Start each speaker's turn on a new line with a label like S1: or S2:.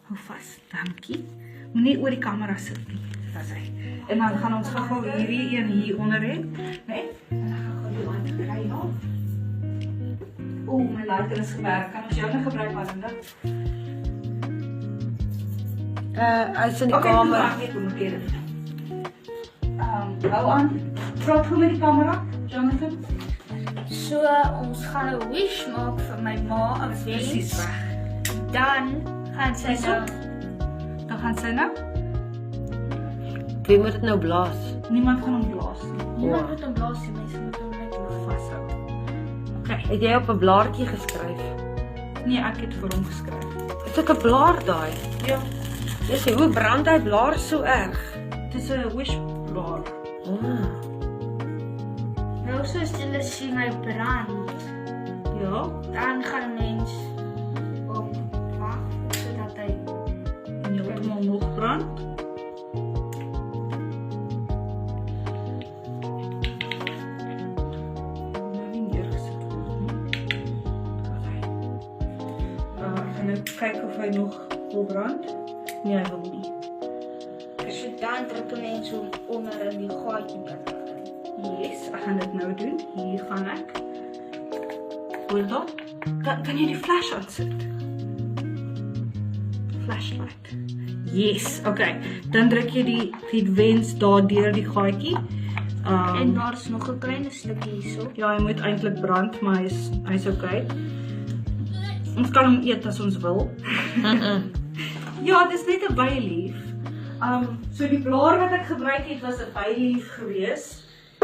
S1: Hou vas, dankie. Moenie oor die kamera sit nie. Dis hy. En dan gaan ons gou hierdie een hier onder hê, né? En dan gaan die lighter kry nou. My lighter is gewerk. Kan ons jou nou gebruik, Marinda?
S2: Hy's in die kamer.
S1: Hou aan. Praat goed met die kamera, Jonathan.
S3: So, ons gaan 'n wish maak vir my ma, 'n
S1: Presies
S3: wens.
S1: reg.
S3: Dan gaan sy nou.
S1: Dan gaan sy nou.
S2: Wie moet dit nou blaas?
S1: Niemand gaan hom blaas nie.
S3: Niemand moet hom blaas nie, mense moet hom net
S1: Vashou. Okay.
S2: Het jy op 'n blaartjie geskryf?
S1: Nee, ek het vir hom geskryf.
S2: Is ek 'n blaar daai?
S1: Ja.
S2: Dis hoe brand hy blaar so erg?
S1: Dis 'n wish blaar.
S3: Nou soos julle sien hy brand.
S1: Ja.
S3: Dan gaan 'n mens op wag sodat hy
S1: En jy het hom nog brand. Nou nie neergesit word nie. Ek gaan nou kyk of hy nog wil brand. Nee, hy wil nie.
S3: so dan druk 'n mens hom onder in die gaatjie binne.
S1: Yes, ek gaan dit nou doen. Hier gaan ek. Hoor dan? Kan jy die flash aansit? Flashlight. Yes, okay. Dan druk jy die wens daar deur die gaatjie.
S3: En daar's nog 'n klein stukkie hierso.
S1: Ja, hy moet eintlik brand, maar hy's okay. Ons kan hom eet as ons wil. Ja, dis net 'n bylief. So die blaar wat ek gebruik het was 'n bylief geweest.